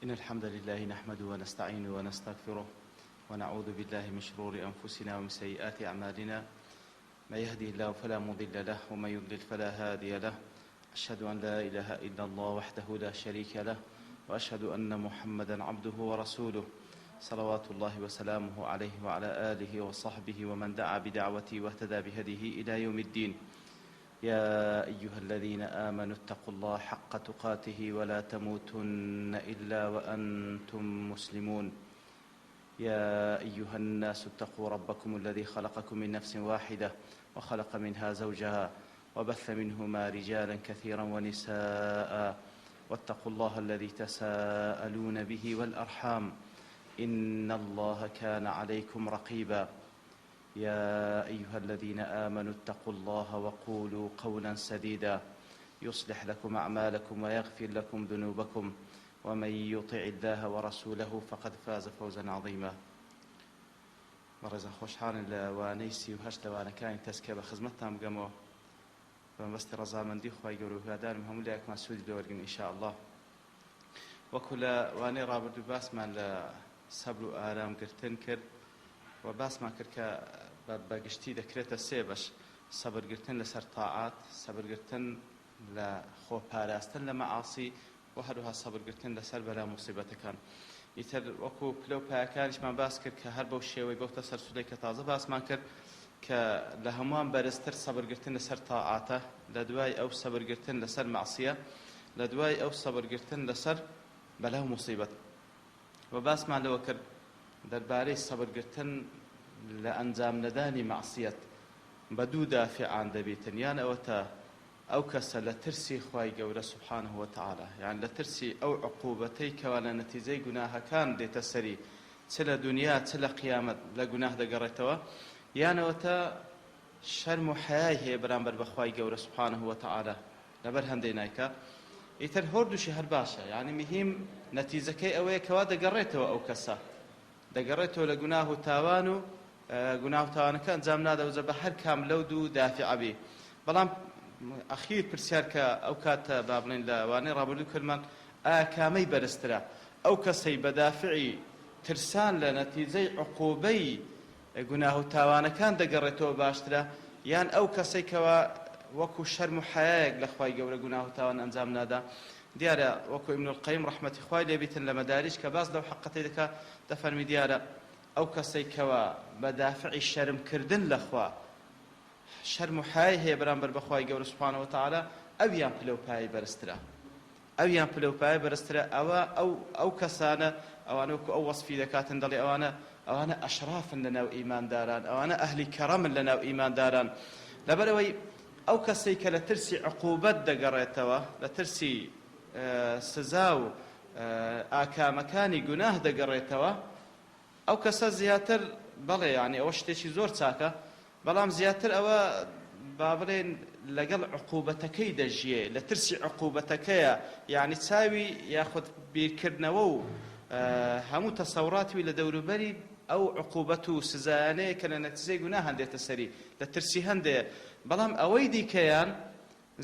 إن الحمد لله نحمده ونستعينه ونستغفره ونعوذ بالله من شرور أنفسنا ومن سيئات أعمالنا. من يهدي الله فلا مضل له ومن يضلل فلا هادي له. أشهد أن لا إله إلا الله وحده لا شريك له وأشهد أن محمدا عبده ورسوله صلوات الله وسلامه عليه وعلى آله وصحبه ومن دعا بدعوته واهتدى بهديه إلى يوم الدين. يا أيها الذين آمنوا اتقوا الله حق تقاته ولا تموتن إلا وأنتم مسلمون. يا أيها الناس اتقوا ربكم الذي خلقكم من نفس واحدة وخلق منها زوجها وبث منهما رجالا كثيرا ونساء واتقوا الله الذي تساءلون به والأرحام إن الله كان عليكم رقيبا. يا أيها الذين آمنوا اتقوا الله وقولوا قولا سديدا يصلح لكم أعمالكم ويغفر لكم ذنوبكم ومن يطع الله ورسوله فقد فاز فوزا عظيما. مرزا خوشحان لوانەی 38 لەوانەکانی تەسکە بە خزمەتتان بگەمەوە بە مەبەستی ڕەزامەندی خوای گەورە و هیوادارم هەموو لایەکمان سوودی لێوەرگن ئینشاءالله. وەکو لە وانەی ڕابردوو باسمان لە سەبر و ئارامگرتن کرد و باسمان کرد کە بەگشتی دەکرێتە سێ بەش: سەبرگرتن لەسەر تاعات، سەبرگرتن لە خۆپاراستن لە مەعاسی و هەروەها سەبرگرتن لەسەر بەلا موسیبەتەکان. ئیتر وەکو پلە و پایەکانیشمان باس کرد کە هەر بەو شێوەی بەوتە سەرسوودەی کە تازە باسمان کرد کە لە هەمووان بەرزتر سەبرگرتن لەسەر تاعاتە، لە دوای ئەو سەبرگرتن لەسەر مەعسیە، لە دوای ئەو سەبرگرتن لەسەر بەلا و موسیبەت. و باسمان لەوە کرد دەربارەی سەبرگرتن لە ئەنجام نەدانی مەعسیەت بە دوو دافعان دەبێتن، یان ئەوەتە ئەو کەسە لە ترسی خوای گەورە سوبحانه وتعالى، یان لە ترسی ئەو عقوبەتەی کەوا لە نەتیجەی گوناهەکان دێتە سەری، چ لە دونیا چ لە قیامەت لە گوناه دەگەڕێتەوە، یان ئەوەتە شەرم و حەیای هەیە بەرامبەر بە خوای گەورە سوبحانه وتعالى لەبەر هەندێک نایکە. ئیتر هەردووشی هەر باشە، یعنی مهم نەتیجەکەی ئەوەیە کەوا دەگەڕێتەوە ئەو کەسە، دەگەڕێتەوە لە گوناه و تاوان و گوناه و تاوانەکە ئەنجام نادەوزە بە هەر کام لەو دوو دافع بێ. بەڵام ئەخیر پرسیار کە ئەو کاتە با بڵێن لە وانەی ڕابردوو کردمان ئایا کامەی بەرزترە؟ ئەو کەسەی بە دافعی ترسان لە نەتیجەی عقوبەی گوناه و تاوانەکان دەگەڕێتەوە باشترە، یان ئەو کەسەی کەوا وەکو شەرم و حەیایەک لە خوای گەورە گوناه و تاوان ئەنجام نادا؟ دیارە وەکو ئیبن القەیم ڕەحمەتی خوای لێبیتن لە مەدارج کە باس لەو حەقەتەی دەکا دەفەرمی دیارە ئەو کەسەی کەوا بە دافعی شەرمکردن لە خوا شەرم و حەیای هەیە بەرامبەر بە خوای گەورە سوبحانه وتعالى، ئەویان پلە و پایەی بەرزترە، ئەویان پلە و پایەی بەرزترە. ئەو کەسانە ئەوانە وەکو ئەو وەسفی دەکاتن، دەڵێ ئەوانە ئەشرافن لەناو ئیمانداران، ئەوانە ئەهلی کەڕەمن لەناو ئیمانداران. لەبەرەوەی ئەو کەسەی کە لە ترسی عقوبەت دەگەڕێتەوە، لە ترسی سزا و ئاکامەکانی گوناه دەگەڕێتەوە، ئەو کەسە زیاتر بەڵێ یعنی ئەوە شتێکی زۆر چاکە، بەڵام زیاتر ئەوە با بڵێن لەگەڵ عقوبەتەکەی دەژیێ، لە ترسی عقوبەتەکەیە، یعنی چاوی یاخود بیرکردنەوە و هەموو تەسەوراتی لە دەوروبەری ئەو عقوبەت و سزایانەیە کە لە نەتیجەی گوناه هەندێتە سەری، لە ترسی هەندێ. بەڵام ئەوەی دیکەیان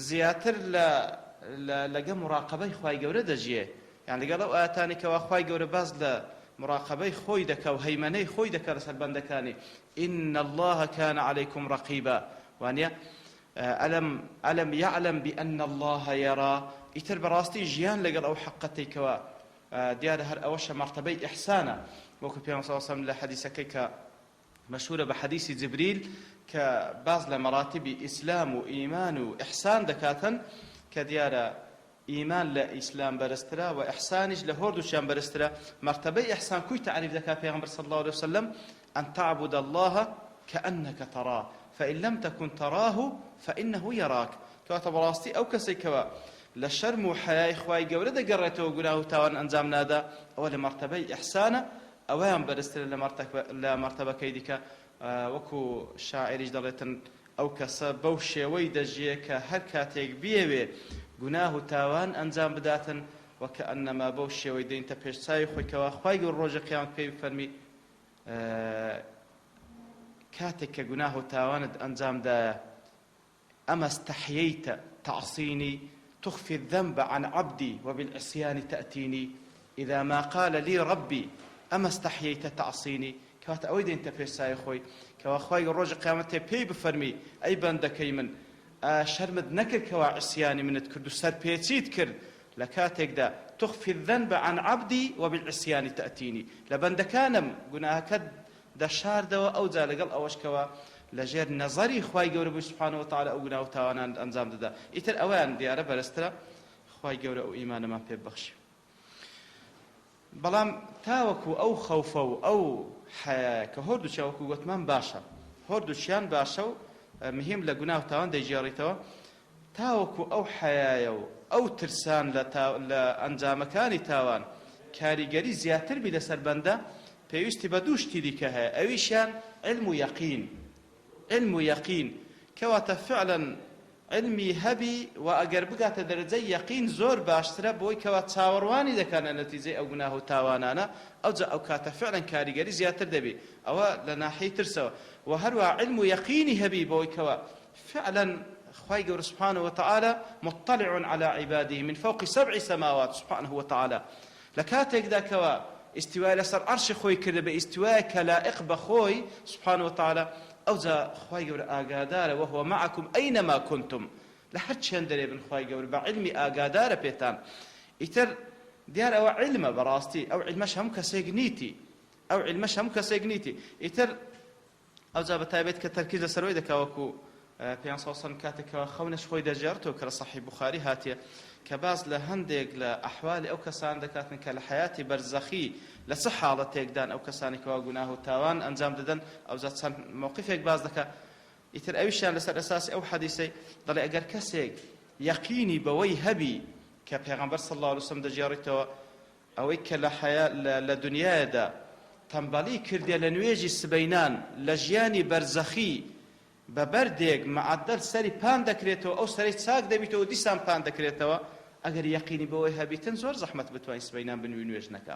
زیاتر لەگە مراقبەی خوای گەورە دەژیێ، یان لەگەڵ ئەو ئاەتانی کەوا خوای گەورە باز لە مراقبەی خۆی دەکا و هەیمەنەی خۆی دەکا لەسەر بەندەکانی. إن الله كان عليكم رقيبا، وانە ئەلم يعلم بأن الله يرى. ئیتر بەڕاستی ژیان لەگەڵ ئەو حەقەتەی کەوا دیارە هەر ئەوەشە مەرتەبەی ئیحسانە، وەکو پێغەمبەر صلی الله علیه وسلم لە حەدیثەکەی کە مەشهورە بە حەدیثی جبریل کە باز لە مەراتیبی ئیسلام و ئیمان و ئیحسان دەکاتن، کە دیارە ئیمان لە ئیسلام بەرزترە و ئیحسانیش لە هەردووشیان بەرزترە. مەرتەبەی ئیحسان کوی تعریف دەکات پێغەمبەر صلی الله عليه وسلم: أن تعبد الله كأنك تراه فإن لم تكن تراه فإنه يراك. کەواتە بەڕاستی ئەو کەسێک کەوە لە شەرم و حەیای خوای گەورە دەگەڕێتەوە گوناه و تاوان ئەنجام نادا، ئەوە لە مەرتەبەی ئیحسانە، ئەوەیان بەرزترە لە مەرتەبەکەی دیکە. وەکو شاعریش دەڵێتن ئەو کەسە بەو شێوەی دەژیە کە هەر کاتێک بێوێ گوناه و تاوان ئەنجام بداتن وەکەئەنەما بەو شێوەی دەینتە پێش چاوی خۆی کەوا خوای گەورە ڕۆژە قیامەت پێی بفەرمی کاتێک کە گوناه و تاوانت ئەنجامدایە أما استحييت تعصيني تخفي الذنب عن عبدي وبالعصيان تأتيني. إذا ما قال لي ربي أما استحييت تعصيني كوات أويد أنت في الساي خوي كوا خوي الرج قيامته بي بفرمي أي بندكي من شرمد نكر كوا عصياني من تكردو سر بيتيت كر لكاتك دا تخفي الذنب عن عبدي وبالعصيان تأتيني لبندكانم قناها كد دا شار دوا أو زالقل أوش كوا لجير نظري خواي قوري سبحانه وتعالى أو قناه تاوانا أنزام دا إتر أوان ديارة برسترا خواي قوري أو إيمان ما بيبخش بەڵام تاوەکو ئەو خەوفە و ئەو حەیایە کە هەردووچیان وەکو گوتمان باشە هەردووچیان باشە و مهم لە گوناه و تاوان دەیگێڕیتەوە تاوەکو ئەو حەیایە و ئەو ترسان لە ئەنجامەکانی تاوان کاریگەری زیاتر بی لەسەر بەندە پێویستی بە دوو شتی دیکە هەیە ئەویشیان علم و یەقین کەواتە فعلا علمی هەبی و ئەگەر بگاتە دەرەجەی یەقین زۆر باشترە بۆی کەوا چاوەڕوانی دەکەنە نەتیجەی ئەو گوناه و تاوانانە ئەوجا ئەو کاتە فعلا کاریگەری زیاتر دەبێت ئەوە لە ناحیەی ترسەوە و هەروە علم و یەقینی هەبی بۆی کەوا فعلا خوای گەورە سبحانه وتعالى مطلع على عباده من فوق 7 سماوات سبحانه وتعالى لكاتێکدا کەوا استوای لەسەر عەرشی خۆی کردە بە ئیستوایەکە لائق بە خۆی سبحانه وتعالى ئەوجا خوای گەورە ئاگادارە وهو معكم أينما كنتم لە هەر چێن دەرێ بن خوای گەورە بە علمی ئاگادارە پێتان ئیتر دیار ئەوە علمە بەڕاستی ئەو علمەش هەموو کەسێک نیتی ئیتر ئەوجا بەتایبەت کە تەرکیز لەسەرەوەی دەکا وەکو پێیان سەڵسەلام کاتێکەوە خەونەش خۆی دەژێڕێتەوە کە لە سەحیح بوخاری هاتیە کە باز لە هەندێک لە ئەحوالی ئەو کەسان دەکاتن کە لە حەیاتی بەرزەخی لە چه حاڵەتێکدان ئەو کەسانی کەوا گوناه و تاوان ئەنجام دەدەن ئەوجا چەند موقفێک باز دەکا ئیتر ئەویشیان لەسەر ئەساسی ئەو حەدیثەی دەڵێ ئەگەر کەسێک یەقینی بەوەی هەبی کە پێغەمبەر صلی الله علیه وسلم دەجێڕێتەوە ئەوەی کە لە دنیایەدا تەمبەڵی کردێ لە نوێژی سبەینان لە ژیانی بەرزەخی بە بەردێک معەدەل سەری پان دەکرێتەوە ئەو سەری چاک دەبیتەوە دیسان پان دەکرێتەوە ئەگەر یەقینی بەوەی هەبیتن زۆر زەحمەت بتوانین سبەینان بنووی نوێژ نەکا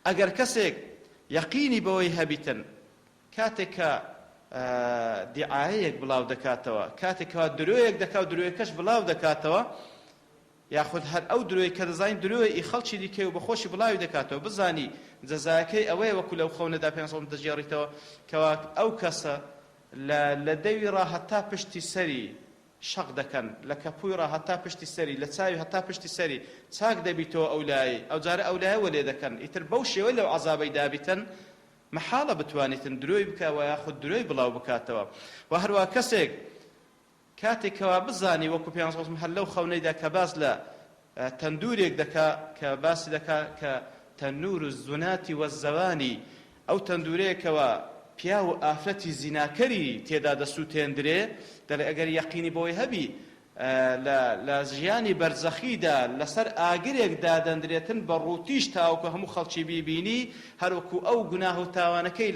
ئەگەر کەسێک یەقینی بەوەی هەبیتن کاتێک کە دیعایەک بڵاو دەکاتەوە کاتێکەوە درۆیەک دەکا و درۆیەکەش بڵاو دەکاتەوە یاخود هەر ئەو درۆی کە دەزانین درۆی خەڵکی دیکەی و بەخۆشی بڵاوی دەکاتەوە بزانی جەزاکەی ئەوەیە وەکو لەو خەونەدا پێ دەجێڕیتەوە کەوا ئەو کەسە لە دەوی ڕاهەتا پشتی سەری شەق دەکەن لە کەپووی ڕاهەتا پشتی سەری لە چاوی هەتا پشتی سەری چاک دەبیتەوە ئەو لایە ئەو جارە ئەو لایەوە لێ دەکەن ئیتر بەو شێوەی لەو عەزابەی دابیتن محاڵە بتوانیتن درۆی بکەوە یاخود درۆی بڵاو بکاتەوە و هەروە کەسێک کاتێکەوە بزانی وەکو پێیان سەڵسەلام هەر لەو خەونەیدا کە باس لە تەندورێک دەکا کە باسی دەکا کە تەنور الزوناتی وەزەوانی ئەو تەندورەیەکەوە پیا و ئافرەتی زیناکەری تێدا دەسووتێندرێ دەڵێ ئەگەر یەقینی بۆی هەبی لە ژیانی بەرزەخیدا لەسەر ئاگرێک دادەندرێتن بە ڕووتیش تاوەکو هەموو خەڵکی بیبینی هەروەکو ئەو گوناه و تاوانەکەی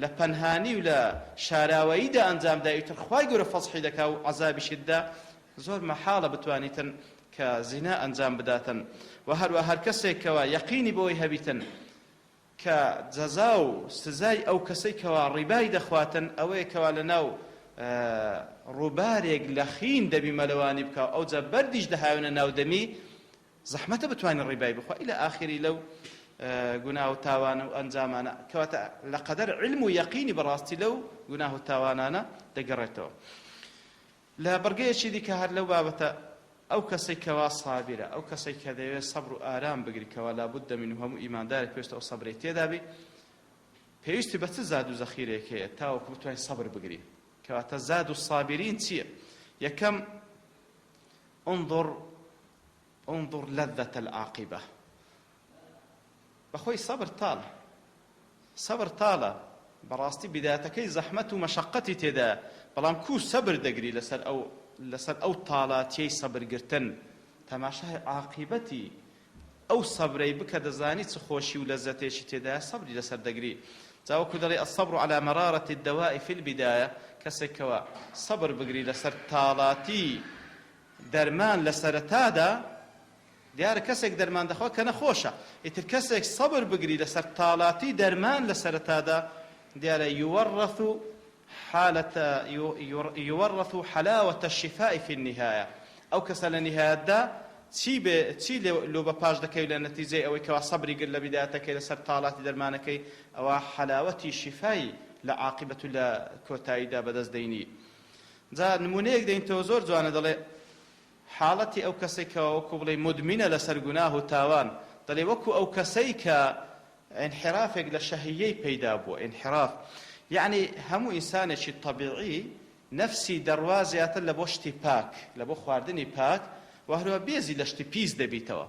لە پەنهانی و لە شاراوەییدا ئەنجامدا ئیتر خوای گەورە فەسحی دەکا و عەزابیشتدا زۆر مەحاڵە بتوانیتن کە زینا ئەنجام بداتن و هەروە هەر کەسێکەوە یەقینی بۆی هەبیتن کە جەزا و سزای ئەو کەسەی کەوا ڕیبای دەخواتن ئەوەیە کەوا لەناو ڕووبارێک لە خین دەبی مەلەوانی بکە ئەوجا بەردیش دەهاوێنە ناودەمی زەحمەتە بتوانین ڕیبای بخوا ئیلە ئاخری لەو گوناه و تاوانە و ئەنجامانە کەواتە لەقەدەر علم و یەقینی بەڕاستی لەو گوناه و تاوانانە دەگەڕێتەوە لە بەرگەیەکی دیکە هەر لەو بابەتە ئەو کەسەی کەوا سابیرە ئەو کەسەی کە دەوێت سەبر و ئارام بگریکەوە لابد منه هەموو ئیماندارێک پێویستە ئەو سەبرەی تێدا بێ پێویستی بە چ زاد و زەخیرێک هەیە تاوەکو بتوانین سەبر بگری کەواتە زاد و سابرین چییە یەکەم انظر لذة العاقبة بەخۆی سەبر تاڵە بەڕاستی بدایەتەکەی زەحمەت و مەشەقەتی تێدا بەڵام کوو سەبر دەگری لەسەر ئەو تاڵاتیەی سەبرگرتن تەماشای عاقیبەتی ئەو سەبرەی بکە دەزانی چ خۆشی و لەزەتێکی تێدایە سەبری لەسەر دەگری جاوەکو دەڵێ الصبر على مرارة الدواء في البداية کەسێکەوە سەبر بگری لەسەر تاڵاتی دەرمان لە سەرەتادا دیارە کەسێک دەرمان دەخوا کە نەخۆشە ئیتر کەسێک سەبر بگری لەسەر تاڵاتی دەرمان لە سەرەتادا دیارە يورث حلاوة الشفاء في النهاية ئەو کەسە لە نهایەتدا چی لۆ بە پاش دەکەی لە نەتیجەی ئەوەی کەوا سەبری گر لە بیداتەکەی لەسەر تاڵاتی دەرمانەکەی ئەوە حەلاوەتی شیفای لە عاقبەت و لە کۆتاییدا بەدەست دەینی. جا نمونەیەک دەینتەوە زۆر جوانە، دەڵێ حاڵەتی ئەو کەسەی کە وەکو بڵێ مدمینە لەسەر گوناه و تاوان، دەڵێ وەکو ئەو کەسەی کە انحرافێک لە شەهیەی پەیدا بووە. انحراف یعنی هەموو ئینسانێکی طەبیعی نەفسی دەڕوازیاتر لە بۆ شتی پاک، لە بۆ خواردنی پاک و هەروە بێزی لە شتی پیس دەبیتەوە.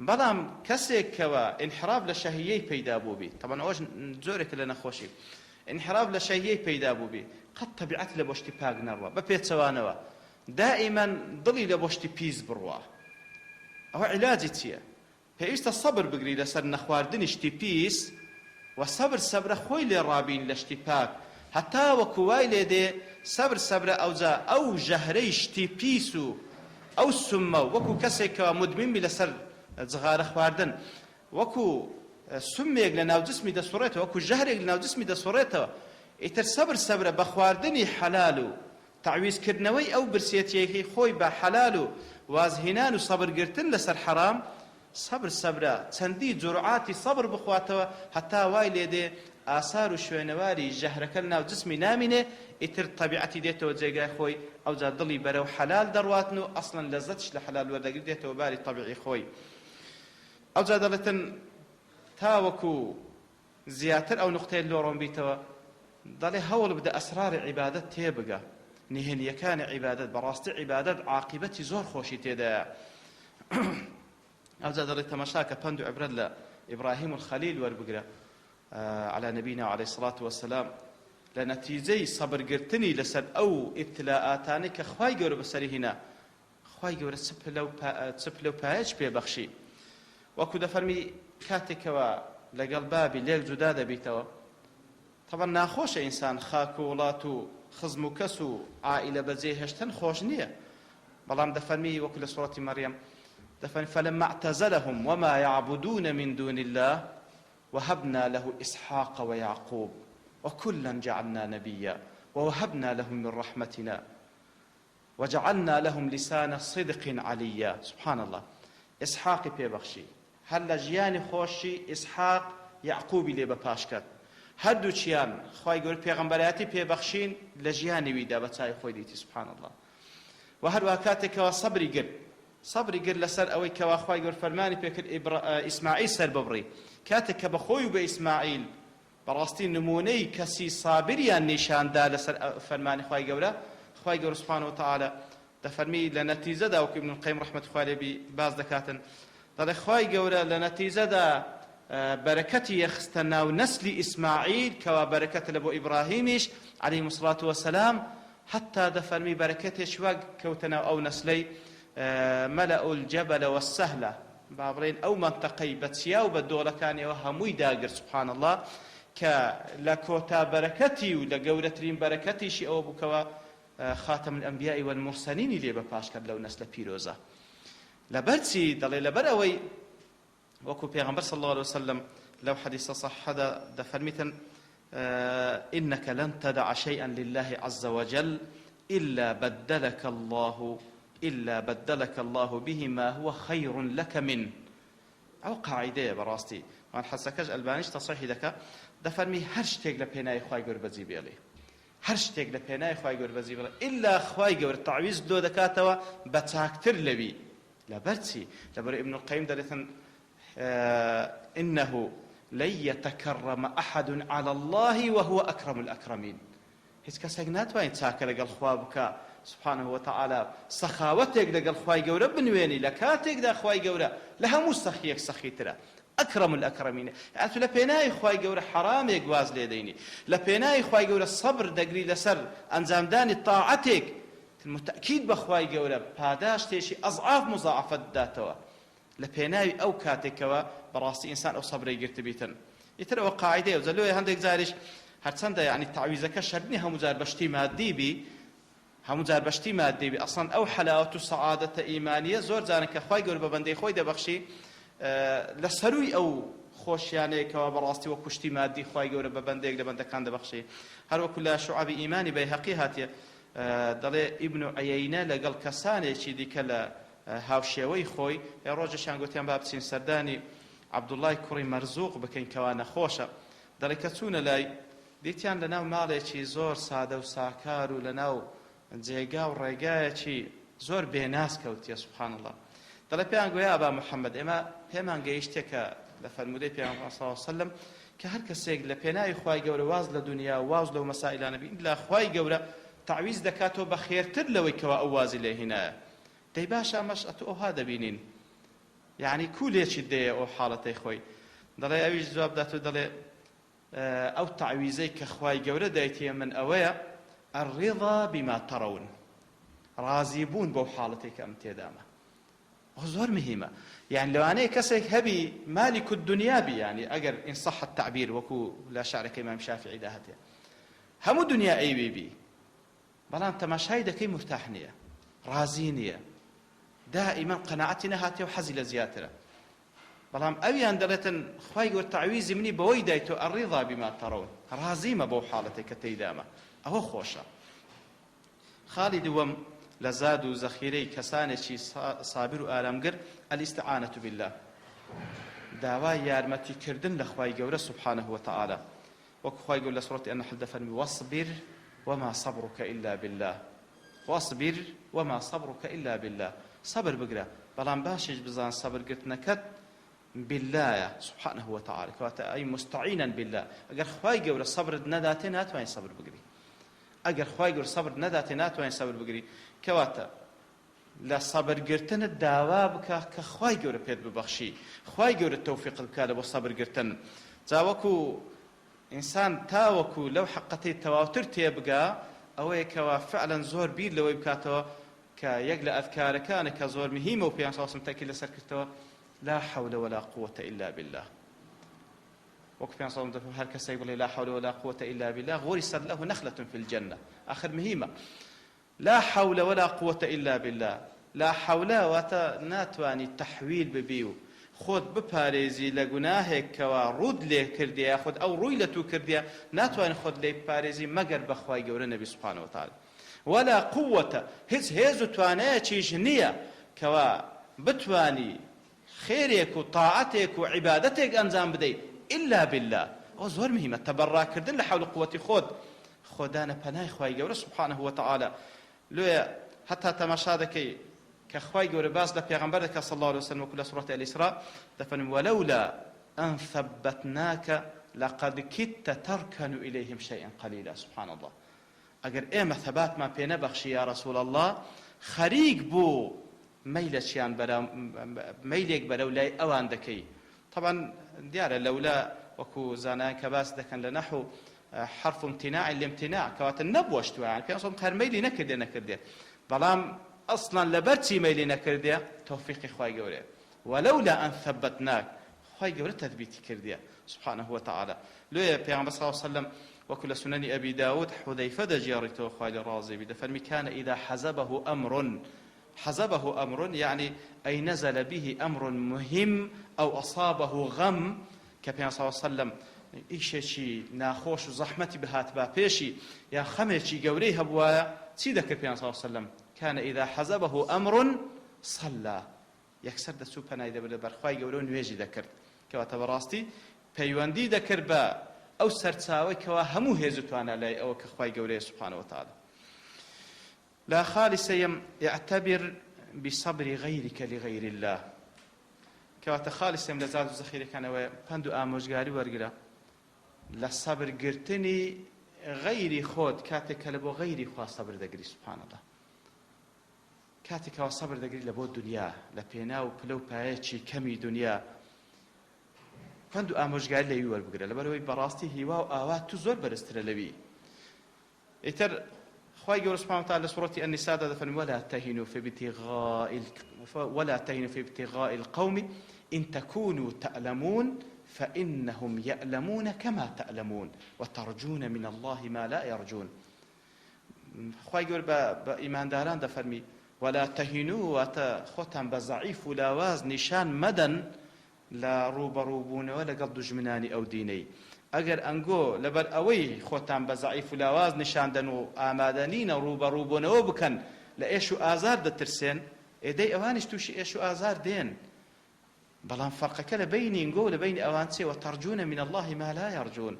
بەڵام کەسێک کەوە انحراف لە شەهیەی پەیدا بوو بی، طبعا ئەوەش جۆرێک لە نەخۆشی، انحراف لە شەهیەی پەیدا بوو بی، قەت طەبیعەت لە بۆ شتی پاک نەڕوە، بە پێچەوانەوە دائما دڵی لە بۆ شتی پیس بڕوە. ئەوە عیلاجی چییە؟ پێویستە سەبر بگری لەسەر نەخواردنی شتی پیس و سەبرە خۆی لێ ڕابین لە شتی پاک، هەتا وەکو وای لێ دێ سەبرە ئەوجا ئەو ژەهرەی شتی پیس و ئەو سمە وەکو کەسێکەوە مدمینبی لەسەر جغارە خواردن، وەکو سمێک لە ناو جسمی دەسوڕێتەوە، وەکو ژەهرێک لە ناو جسمی دەسوڕێتەوە. ئیتر سەبرە بە خواردنی حەلال و تعویزکردنەوەی ئەو برسێتیەکەی خۆی بە حەلال و وازهێنان و سەبرگرتن لەسەر حەرام، سەبرە چەندی جورعاتی سەبر بخواتەوە هەتا وای لێ دێ ئاسار و شوێنەواری ژەهرەکە لە ناو جسمی نامینێ، ئیتر طەبیعەتی دێتەوە جێگای خۆی، ئەوجا دڵی بەرەو حەلال دەڕواتن و ئەسڵەن لەزەتش لە حەلال وەردەگرێت، دێتەوە باری طەبیعی خۆی. ئەوجا دەڵێتن تاوەکو زیاتر ئەو نقطەیە لۆڕۆم بیتەوە، دەڵێ هەوڵ بدە ئەسراری عیبادەت تێبگە، نهێنیەکانی عیبادەت، بەڕاستی عیبادەت عاقبەتی زۆر خۆشی تێدایە. ئەوجا دەڵێ تەماشاکە پند و عبرەت لە ئیبراهیم الخەلیل وەربگرە على نبينا عليه الصلاة والسلام لە نەتیجەی سەبرگرتنی لەسەر ئەو ئیبتلائاتانەی کە خوای گەورە بەسەری هێنا، خوای گەورە چپ لەو پایەج پێبەخشی. وەکو دەفەرمی کاتێکەوە لەگەڵ بابی لێک جودا دەبیتەوە، طبعا ناخۆشە ئینسان خاک و وڵات و خزم و کەس و عائیلە بەجێ هێشتن خۆش نییە، بەڵام دەفەرمی وەکو لە سوڕەتی مەریەم دەفەرمی فلما اعتزلهم وما يعبدون من دون الله وهبنا له إسحاق ويعقوب وكلا جعلنا نبيا ووهبنا لهم من رحمتنا وجعلنا لهم لسان صدق عليا. سبحان الله. إسحاق بيبخشي هل لجياني خوشي إسحاق يعقوبي لي بباشكت هەردوو چیان خوای گەورە پێغەمبەرایەتی پێبەخشین لە ژیانی ویدا بە چای خۆی دیتی. سبحان الله. و هەروە کاتێکەوە سەبری گر لەسەر ئەوەی کەوا خوای گەورە فەرمانی پێکرد ئیسماعیل سەر ببڕی، کاتێک کە بەخۆی و بە ئیسماعیل بەڕاستی نمونەی کەسی سابریان نیشاندا لەسەر فەرمانی خوای گەورە، خوای گەورە سبحانه وتعالى دەفەرمی لە نەتیجەدا وەکو ابن القیم ڕەحمەتوڵڵی عەلەیهی باز دەکاتن، دەڵێ خوای گەورە لە نەتیجەدا بەرەکەتی یەخستە ناو نەسلی ئیسماعیل کەوا بەرەکەتە لە بۆ ئیبراهیمیش عەلەیهی الصلاة والسلام، حتا دەفەرمی بەرەکەتێکی وەک کەوتە ناو ئەو نەسلەی مەلەء الجەبەل وەالسەهلە، با بڵێن ئەو مەنتەقەی بە چیا و بە دۆڵەکانیەوە هەمووی داگرت. سبحان الله. کە لە کۆتا بەرەکەتی و لە گەورەترین بەرەکەتیشی ئەوە بووکەوە خاتم الأنبیاء والمرسلینی لێ بەپاش کرد لەو نەسلە پیرۆزە. لەبەرچی دەڵێ لەبەر ئەوەی وەکو پێغەمبەر صلی الله عليه وسلم لەو حەدیثە صەحیحەدا دەفەرمیتن إنك لن تدع شيئا لله عز وجل إلا بدلك الله به ما هو خير لك منه. ئەو قاعیدەیە بەڕاستی وان حەسەکەش ئەلبانیش تەصحیحی دەکات، دەفەرمی هەر شتێک لە پێناوی خوای گەورە بەجێ بێڵێ، هەر شتێک لە پێناوی خوای گەورە بەجێ بێڵێ ئیلا خوای گەورە تعویز لۆ دەکاتەوە بە چاکتر لەوی. لەبەرچی لەبەر ابن القیم دەڵێتن إنه لن يتكرم أحد على الله وهو أكرم الأكرمين. هیچ کەسێک ناتوانێت چاکە لەگەڵ خوا بکە سبحانه وتعالى، سەخاوەتێک لەگەڵ خوای گەورە بنوێنی لە کاتێکدا خوای گەورە لە هەموو سەخیەک سەخیترە. أكرم الأكرمين. يعني لە پێناوی خوای گەورە حرامێک گواز لێ دەینی، لە پێناوی خوای گەورە سەبر دەگری لەسەر ئەنجامدانی تاعەتێک، متأكيد بە خوای گەورە پاداش تێشی ئەضعاف مضاعفە داتەوە لە پێناوی ئەو کاتێکەوە بەڕاستی ئینسان ئەو سەبرەی گرت بیتن. ئیتر ئەوە قاعیدەیە وزەلۆی هەندێک جاریش هەرچەندە یعنی تعویزەکە شەرنی هەموو جار بەشتی مادی بی، هەموو جار بەشتی مادی بی، ئەسڵەن ئەو حەلاوەت و سەعادەتە ئیمانیە زۆر جارن کە خوای گەورە بە بەندەی خۆی دەبەخشی لە سەرووی ئەو خۆشیانەیەکەوە بەڕاستی وەکو شتی مادی خوای گەورە بە بەندێک لە بەندەکان دەبەخشی. هەروەکو لە شوعەبی ئیمانی بەیهەقی هاتیە دەڵێ ئیبن عەیەینە لەگەڵ کەسانێکی دیکە لە هاوشێوەی خۆی ڕۆژەشان گوتیان با بچین سەردانی عەبدوڵای کوڕی مەرزوق بکەین کەوا نەخۆشە دەڵێ کە چوونە لای دیتیان لەناو ماڵێکی زۆر سادە و ساکار و لەناو جێگا و ڕێگایەکی زۆر بێناس کەوتیە سوبحان الله دەڵێ پێیان گویا ئابا محەممەد ئێمە پێمان گەیشتێ کە لە فەرمودەی پێغەمبەر صلی الله علیه وسلم کە هەر کەسێک لە پێناوی خوای گەورە واز لە دنیا واز لەو مەسائلانە بین لا خوای گەورە تعویز دەکاتەوە بە خێرتر لەوەی کەوا ئەو وازی لێ هێنایە دەی باشە ئەمەش ئەوها دەبینین یعنی کولێکی دەیە ئەو حاڵەتەی خۆی دەڵێ ئەویش جواب داتو دەڵێ ئەو تعویزەی کە خوای گەورە دایتیە من ئەوەیە الرضا بما ترون ڕازی بوون بەو حاڵەتێک کە ئەم تێدامە ئەو زۆر مهمە يعني لەوانەیە کەسێک هەبی مالك الدنيا بی يعني ئەگەر إن صح التعبير وەکو لا شعرەکەی ئیمام شافعی دا هەتێ هەموو دنیا ئەیوێ بی بەڵام تەماشای دەکەی مرتاح نییە ڕازی نییە دائما قەناعەتی نەهاتێ و حەزی لە زیاترە بەڵام ئەویان دەڵێتن خوای گەورە تعویزی منی بەوەی دایتۆ الرضا بما ترون ڕازیمە بەو حاڵەتێک کە تێیدامە ئەوە خۆشە خاڵی دووەم لە زاد و زەخیرەی کەسانێکی سابر و ئارامگر الاستعانة بالله داوای یارمەتیکردن لە خوای گەورە سبحانه وتعالى وەکو خوای گەورە لە سوڕەتی النحل دەفەرمی واصبر وما صبرك إلا بالله واصبر وما صبرك إلا بالله صبر بگرە بەڵام باشیش بزان سەبرگرتنەکەت بالله سبحانه وتعالى کەواتە ئەی مستعینا بالله ئەگەر خوای گەورە سەبرت نەداتێ ناتوانین سەبر بگری ئەگەر خوای گەورە سەبر نەداتێ ناتوانین سەبر بگری کەواتە لە سەبرگرتنت داوا بکە کە خوای گەورە پێت ببەخشی خوای گەورە تەوفیقت بکات بۆ سەبرگرتن جا وەکو ئینسان تاوەکو لەو حەقەتەی تەواوتر تێبگا ئەوەیە کەوا فعلا زۆر بیر لەوەی بکاتەوە کە یەک لە ئەذکارەکانە کە زۆر مهمە و پێیان ساسم تەکی لەسەر کردەوە لا حول ولا قوة إلا بالله وەکو پێیان ساسم دەفەرمێ هەر کەسێک بڵێ لا حول ولا قوة إلا بالله غُرِسَت له نخلة في الجنة آخر مهمة لا حول ولا قوة إلا بالله لا حول واتا ناتواني تحويل ببيو خود بپارێزی لە گوناهێک کەوا ڕوود لێ کردیە خود ئەو ڕووی لە تو کردیە ناتوانین خۆت لێ بپارێزی مەگەر بەخوای گەورە نەبی سوبحانه وتعالى ولا قوة هیچ هێز و توانایەکیش نییە کەوا بتوانی خێرێک و تاعەتێک و عیبادەتێک ئەنجام بدەیت إلا بالله ئەو زۆر مهمە تەبەڕاکردن لە حەول و قووەتی خۆت خۆدانە پەنای خوای گەورە سوبحانه وتعالى لێ حتا تەماشا دەکەی کە خوای گەورە باس لە پێغەمبەر دەکات صلی الله عليه وسلم وەکو لە سوڕەتی الإسراء دەفەرمێ ولولا أن ثبتناك لقد كدت تركن إليهم شيئا قليلا سبحان الله ئەگەر ئێمە ثەباتمان پێ نەبەخشی یا رسول الله خەریک بوو مەیلێک بەرەو لای ئەوان دەکەی طبعا دیارە لەولا وەکو زانایان کە باس دەکەن لە نەحو حرف امتناع الامتناع کەواتە نەبوەشتووە پێ ئەسڵ هەر مەیلی نەکردێ بەڵام ئەسڵان لەبەرچی مەیلی نەکردێ تەوفیقی خوای گەورەیە ولولا أن ثبتناك خوای گەورە تەثبیتی کردیە سبحانه وتعالى لێ پێغەمبەر صلی الله عليه وسلم وەکو لە سنەنی ئەبی داود حوذەیفە دەجێڕێتەوە خوای لێ ڕازی بی دەفەرمی كان إذا حزبه أمر يعني أي نزل به أمر مهم أو أصابه غم كبيان صلى الله عليه وسلم ئیشێکی ناخۆش و زەحمەتی بهات با پێشی یا خەمێکی گەورەی هەبوایە چی دەکرد پێیان صلی الله عليه وسلم كان إذا حزبه أمر صلى یەکسەر دەچوو پەنای دەبرد لەبەر خوای گەورە و نوێژی دەکرد کەواتە بەڕاستی پەیوەندی دەکرد بە ئەو سەرچاوەی کەوا هەموو هێز و توانە لای ئەوە کە خوای گەورەیە سوبحانه وتعالى لا خالصيم يعتبر بصبر غيرك لغير الله كواتا خالصيم لزاد زخيري كانوا پند و ئامۆژگاری وەرگرە لە سەبرگرتنی غەیری خۆت کاتێک کە لە بۆ غەیری خوا سەبر دەگری سوبحان الله کاتێکەوە سەبر دەگری لە بۆ دنیا لە پێنا و پلە و پایەکی کەمی دنیا پند و ئامۆژگاری لەوی وەربگرە لەبەرەوەی بەڕاستی هیوا و ئاوا تو زۆر بەرزترە لەوی ئیتر خوای گەورە سبحانه وتعالى لسورة النساء دفن ولا تهنوا في ابتغاء القوم إن تكونوا تألمون فإنهم يألمون كما تألمون وترجون من الله ما لا يرجون خوای گەورە بە ئیمانداران دەفەرمی ولا تهنوا واتە خۆتان بە ضعیف و لاواز نیشان مەدەن لە ڕوبەڕووبوونەوە لەگەڵ دوژمنانی ئەو دینەی ئەگەر ئەنگۆ لەبەر ئەوەی خۆتان بە زەعیف و لاواز نیشاندەن و ئامادەنینە ڕوبەڕووبوونەوە بکەن لە ئێش و ئازار دەترسێن ئێدەی ئەوانیش تووشی ئێش و ئازار دێن بەڵام فەرقەکە لە بینی ئینگۆ و لە بینی ئەوان چێ وەتەرجونە من الله ما لا يرجون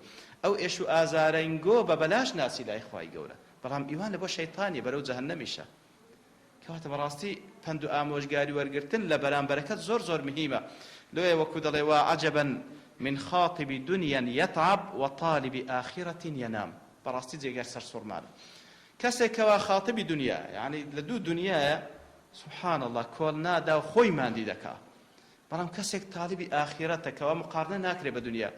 ئەو ئێش و ئازارە ئینگۆ بە بەلاش ناسی لای خوای گەورە بەڵام ئیوان لە بۆ شەیتانی بەرەو جەهەنەمیشە کەواتە بەڕاستی پند و ئامۆژگاری وەرگرتن لە بەرامبەرەکەت زۆر زۆر مهمە لۆیە وەکو دەڵێ وا عەجەبا من خاطب دنيا يتعب وطالب آخرة ينام بەڕاستی جێگەر سەرسوڕمانە کەسێکەوە خاطبی دنیا یعنی لە دوو دنیایە سبحان الله کۆڵ نادا و خۆی ماندی دەکا بەڵام کەسێک تاالبی ئاخرەتەکەەوە مقارنە ناکرێ بە دنیا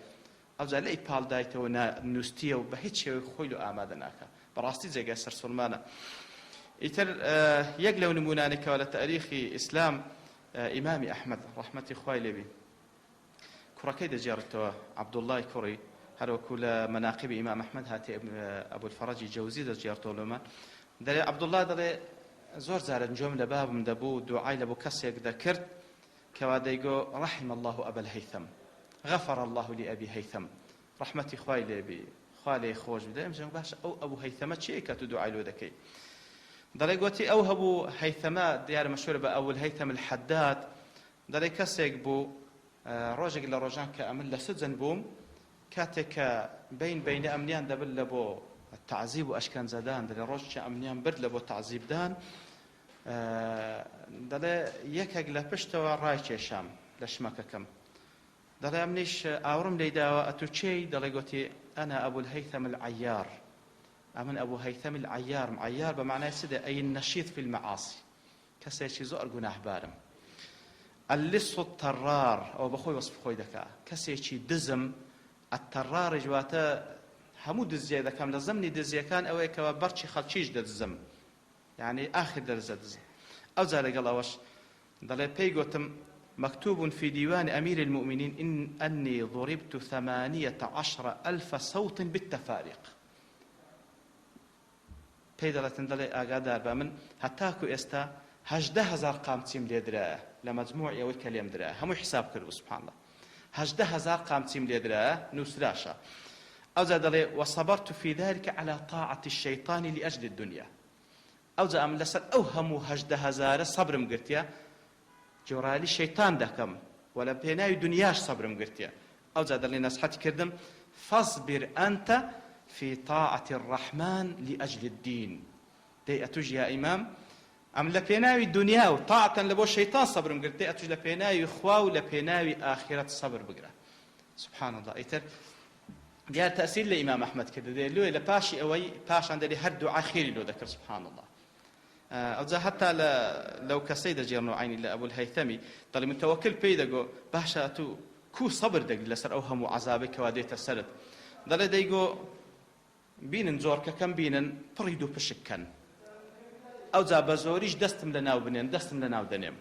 ئەوجا لەی پاڵدایتەوە نووسیە و بە هیچ شێوەی خۆی و ئامادە ناکە بەڕاستی جێگەر سەرسوڕمانە ئیتر یەک لەو نمونانێکەوە لە تاریخی ئیسلام ئیمامی ئەحمەد ڕەحمەتی خوای لێبی کوڕەکەی دەجێڕێتەوە عەبدوڵڵای کوڕی هەروەکو لە مەناقیبی ئیمام ئەحمەد هاتی ئەبولفەرەجی جەوزی دەجێڕێتەوە لەمان دەڵێ عەبدوڵڵا دەڵێ زۆر جارە جۆم لە بابم دەبوو دوعای لە بۆ کەسێک دەکرد کەوا دەیگۆ رحم الله أبا الهيثم غفر الله لأبي هيثم رحمتي خوای لێبی خوا لێی خۆش بدە ئەمجێ باش ئەو ئەبوو هەیثەمە چییە کە تو دوعای لۆ دەکەی دەڵێ گوتی ئەو هەبوو هەیثەمە دیارە مەشهورە بە ئەبوو الهەیثەم الحەداد دەڵێ کەسێک بوو ڕۆژێک لە ڕۆژان کە ئەمن لە سجن بووم کاتێک کە بینە ئەمنیان دەبن لە بۆ تعزیب و ئەشکەنجەدان دەڵێ ڕۆژێکی ئەمنیان برد لە بۆ تعزیبدان دەڵێ یەکێک لە پشتەوە ڕای کێشام لە شمەکەکەم دەڵێ ئەمنیش ئاورم لێی داوە ئەتو چێی دەڵێ گوتی ئەنا ئەبوو الهەیثەم العەیار ئەمن ئەبوو هەیثەم العەیار عەیار بە معنای چ دێ ئەی النەشیط في المەعاصی کەسێکی زۆر گوناحبارم اللص التەڕار ئەوە بەخۆی وەسف خۆی دەکا کەسێکی دزم التەڕاڕی جواتە هەموو دزیە دەکەم لە زەمنی دزیەکان ئەوەیە کەوە بەرچی خەڵکیش دەدزم يعني آخر درجة أو ذا لقال أوش ضل بي قوتم مكتوب في ديوان أمير المؤمنين إن أني ضربت 18,000 صوت بالتفاريق بي دلتن ضل أقادار بمن هتاكو استا 18,000 قامتيم ليدرا لمجموع يوي كلام درا هم حساب كربو سبحان الله 18,000 قامتيم ليدرا نسراشا أو ذا ضل وصبرت في ذلك على طاعة الشيطان لأجل الدنيا ئەو جا ئەم لەسەر ئەو هەموو 18,000 سەبرم گرتیە جۆرایلی شەیتان دەکەم و لە پێناوی دنیاش سەبرم گرتیە ئەو جا دەڵێ نەسحەتی کردم فاصبر أنت في طاعة الرحمن لأجل الدين دەی ئەتوش یا ئیمام ئەم لە پێناوی دنیا و تاعەتەن لە بۆ شەیتان سەبرم گرت دەی ئەتوش لە پێناوی خوا و لە پێناوی ئاخرەت سەبر بگرە سبحان الله ئیتر دیار تأثیر لە ئیمام ئەحمەد کردە دەی لۆی لە پاشی ئەوەی پاشان دەری هەر دوعا خێری لۆ دەکرد سبحان الله ئەوجا هەتا لەو کەسەی دەجێڕنەوە عینی لە ئەبوو الهەیثەمی دەڵێ متەوەکل پێی دەگۆ باشە تو کو سەبر دەگری لەسەر ئەو هەموو عەزابێک کەوا دێتە سەرت دەڵێ دەیگۆ بینن جۆرکەکەم بینن پڕی دوو پشککەن ئەوجا بە زۆریش دەستم لە ناو بنێن دەستم لە ناو دەنێم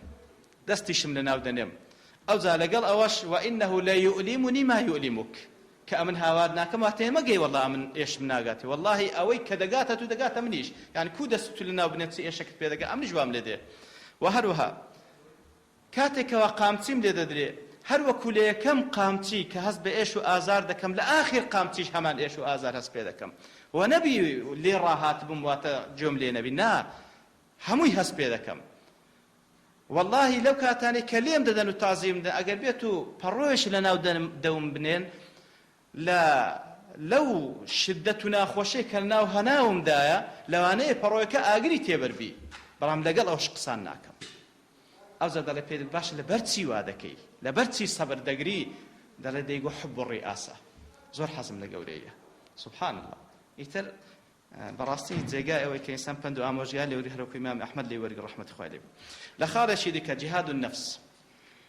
دەستیشم لە ناو دەنێم ئەوجا لەگەڵ ئەوەش وئینەه لەیؤلیمنی ما یؤلیمک کە ئەمن هاوار ناکەم واتە مەگەی وەڵڵا من ئێشم ناگاتی وەڵڵاهی ئەوەی کە دەگاتە تو دەگاتە منیش یعنی کو دەست تو لە ناو بنێت چی ئێشەکەت پێ دەگا ئەمنیش وام لێ دێ و هەروەها کاتێکەوە قامچیم لێ دەدرێ هەر وەکو لە یەکەم قامچی کە هەست بە ئێش و ئازار دەکەم لە ئاخر قامچیش هەمان ئێش و ئازار هەست پێ دەکەم و نەبی لێ ڕاهات بم واتە جۆم لێ نەبی نا هەمووی هەست پێ دەکەم والله لەو کاتانێک کە لێم دەدەن و تازیم دەن ئەگەر بێت و پەڕۆیش لە ناو دەوم بنێن لەو شدەت و ناخۆشەی کە ناو هەناومدایە لەوانەیە پەڕۆیەکە ئاگری تێبەربی بەڵام لەگەڵ ئەوش قسان ناکەم ئەوجا دەڵێ پێ باشە لەبەر چی وا دەکەی لەبەر چی سەبر دەگری دەڵێ دەیگۆ حب الڕئاسە زۆر حەزم لە گەورەیە سبحان الله ئیتر بەڕاستی جێگای ئەوەی کە ئینسان پند و ئامۆژگار لێوری هەروەکو ئیمام ئەحمەد لێ وەرگرت ڕەحمەتی خوای لێ لە خاڵێکی دیکە جیهاد النەفس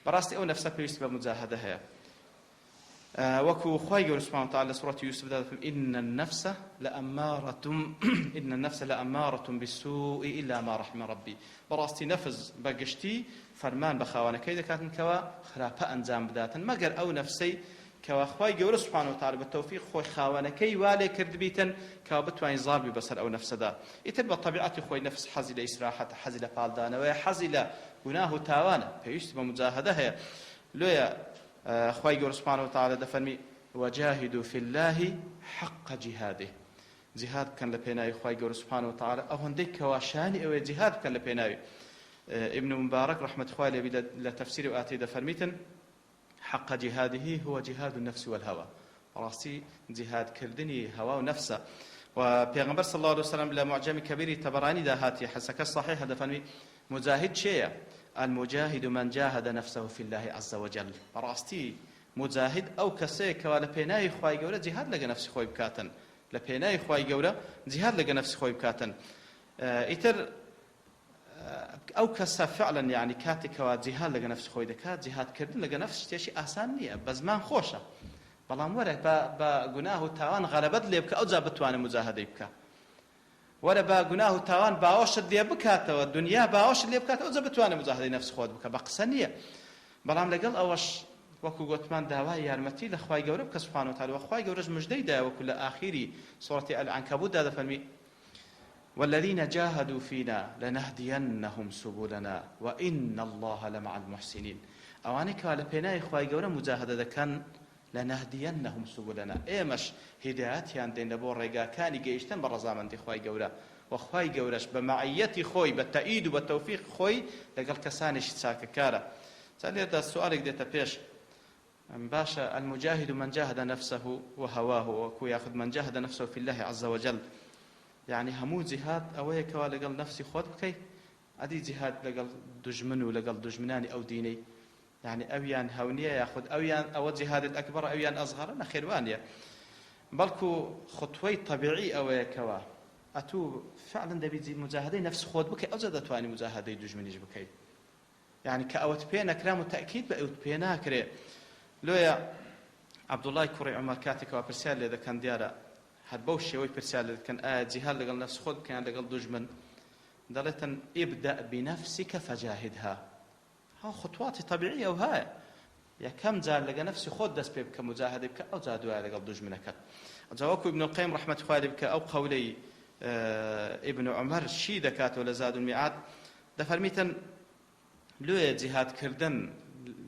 بەڕاستی ئەو نەفسە پێویستی بە مجاهدە هەیە وكو خواي سبحانه وتعالى سورة يوسف إن النفس لأمارة بالسوء إلا ما رحم ربي براستي نفس بقشتي فرمان بخوانا كيدا كاتن كوا خرافة أنزام بداتا مقر أو نفسي كوا خواي سبحانه وتعالى بالتوفيق خوي خوانا كي والي كردبيتا كوا بتواني ظالبي بصر أو نفس دا يتبع طبيعتي خوي نفس حزي لإسراحة حزي لفالدانا ويا حزي لقناه تاوانا فيشتبه مجاهدة هي لويا خواهي قول سبحانه وتعالى دفرمي وجاهدوا في الله حق جهاده جهاد كان لبيناوي خواهي قول سبحانه وتعالى أو هنديك واشاني أو جهاد كان لبيناوي ابن مبارك رحمة خوالي لتفسير وآتي دفرميتن حق جهاده هو جهاد النفس والهوى راسي جهاد كردني هوا ونفسه وبيغمبر صلى الله عليه وسلم لمعجم كبير تبراني دهاتي حسك الصحيح دفرمي مجاهد شيء المجاهد من جاهد نفسه في الله عز وجل راستي مجاهد أو كسيك ولا بيناي خواي جورا جهاد لقى نفسي خوي بكاتن لبيناي خواي جورا جهاد لقى نفسي خوي بكاتن إتر أو كسا فعلا يعني كاتك وجهاد لقى نفسي خوي دكات جهاد كردن لقى نفسي شيء آسان نية بزمان خوشة بەڵام وەرە بە گوناه و تاوان غەلەبەت لێ بکە ئەوجا بتوانێ مجاهدەی بکە وەرە بە گوناه و تاوان باوەشت لێ بکاتەوە دنیا باوەشت لێ بکاتەوە ئەوجا بتوانێ مجاهدەی نەفس خۆت بکە بە قسە نییە بەڵام لەگەڵ ئەوەش وەکو گوتمان داوای یارمەتی لە خوای گەورە بکە سوبحانەهو وتعالە خوای گەورەش موژدەی دایە وەکو لە ئاخری سوورەتی العنکەبوتدا دەفەرمی والذين جاهدوا فينا لنهدينهم سبلنا وإن الله لمع المحسنين ئەوانەی کە لە پێناوی خوای گەورە مجاهدە دەکەن لنهدينهم سبلنا ايمش هدايتيان دين بو ريغاكاني گەیشتن بە ڕەزامەندی خوای گەورە وخوای گەورەش بە معیەتی خۆی بە تەئید و بە تەوفیق خۆی لەگەڵ کەسانێکی چاکەکارە لێرەدا سوالێک دێتە پێش باشە المجاهد من جاهد نفسه وهواه وكو ياخذ من جاهد نفسه في الله عز وجل يعني همو جهاد ئەوەیە کەوا لەگەڵ نفسی خۆت بکەیت ئەدی جهاد لەگەڵ دژمن و لەگەڵ دژمنانی ئەو دینەی يعني أويان هونية ياخذ أويان أو جهاد الأكبر أويان أصغر نخيروانية بلكو خطوي طبيعي أو كوا أتو فعلا دبي مجاهدين نفس خود بكي أوجد تواني مجاهدين دجمنيش بكي يعني كأوت بينا كلام التأكيد بأوت بينا كري لو يا عبد الله كوري عمر كاتك وبرسال إذا كان ديارة هاد بوشي وي برسال إذا كان جهاد لقل نفس خود كان لقل دجمن دلتن ابدأ بنفسك فجاهدها ها خطوات طبيعية وهاي يا كم جار لقى نفسي خود دس بيب كمجاهد بك أو جادوا لقى دجمنك جواكو ابن القيم رحمة الله بك أو قولي ابن عمر شي دكات ولا زاد الميعاد دفرميتن لو جهاد كردن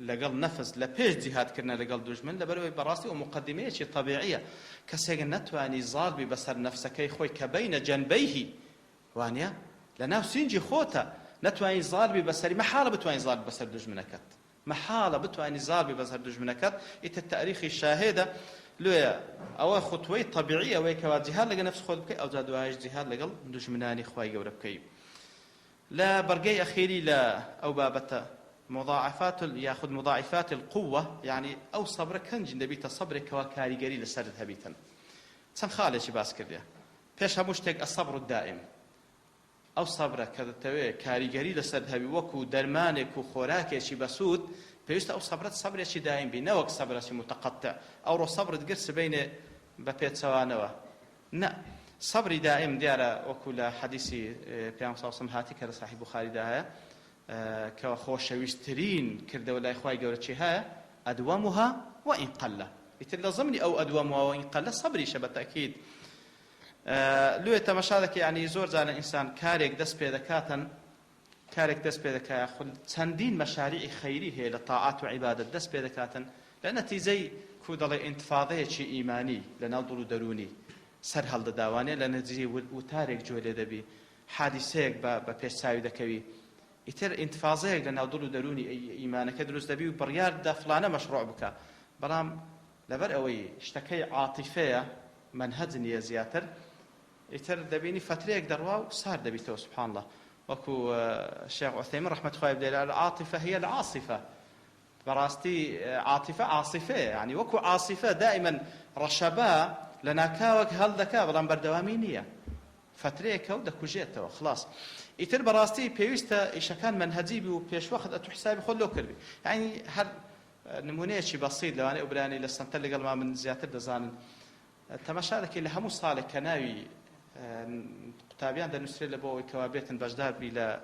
لقل نفس لبيش جهاد كرنا لقل دجمن لبروي براسي ومقدمية شي طبيعية كسيغن نتواني ظالبي بسر نفسك خوي كبين جنبيه وانيا لناو سينجي خوتا نتواني ظالبي بسري محالة بتواني ظالبي بسر دجمنكت محالة بتواني ظالبي بسر دجمنكت إت التاريخ الشاهدة لويا أو خطوة طبيعية ويكوا جهاد لقى نفس خود بكي أو زادواج جهاد لقى دجمناني خواي قورا بكي لا برقي أخيري لا أو بابتا مضاعفات ياخذ مضاعفات القوة يعني أو صبر كنج نبيت صبر كواكاري قري لسرد هبيتا سن خالش باس كرديا فيش هموشتك الصبر الدائم أو صبر كذا كاريجري لسرد وكو درمانك وخوراكي بسود فيست أو صبرت صبر شي دائم بنوك صبر شي متقطع أو رو صبر تقرس بين ببيت سوانوا لا صبري دائم ديارة وكل حديثي بيان صوصم هاتي كذا صحيح بخاري داها كخوش ويسترين كرده ولا إخوائي جورتشي ها أدومها وإن قل يتلزمني أو أدومها وإن قل صبري شبه تأكيد لو تماشادك يعني زور زان الإنسان كاريك دس بيدكاتن كاريك دس بيدكا ياخذ تندين مشاريع خيرية هي لطاعات وعبادة دس بيدكاتن لأن تيزي كودل انتفاضية شيء إيماني لنضل دروني سر هل داواني لأن تيزي وتاريك جولة دبي حادثيك ببيساوي دكوي يتر انتفاضية لنضل دروني إيمانك دروس دبي وبريار دا فلانة مشروع بك برام لبر أوي اشتكي عاطفية منهجني زياتر يتر دبيني فتريك دروا وصار دبيته سبحان الله وكو الشيخ عثيمين رحمة الله عليه العاطفة هي العاصفة براستي عاصفة يعني وكو عاصفة دائما رشبا لنا كاوك هل ذكاء بلان بردوامينية فتريك ودكو جيته خلاص يتر براستي بيوستا إيش كان منهجي بيش واخد أتو حسابي خل لو كربي يعني هل نمونية شي بسيط لو أنا أبراني لسنتلقى ما من زياتر دزان تماشالك اللي همو صالح كناوي قطابيان دا نسري لبوي كوابيت بجدار بلا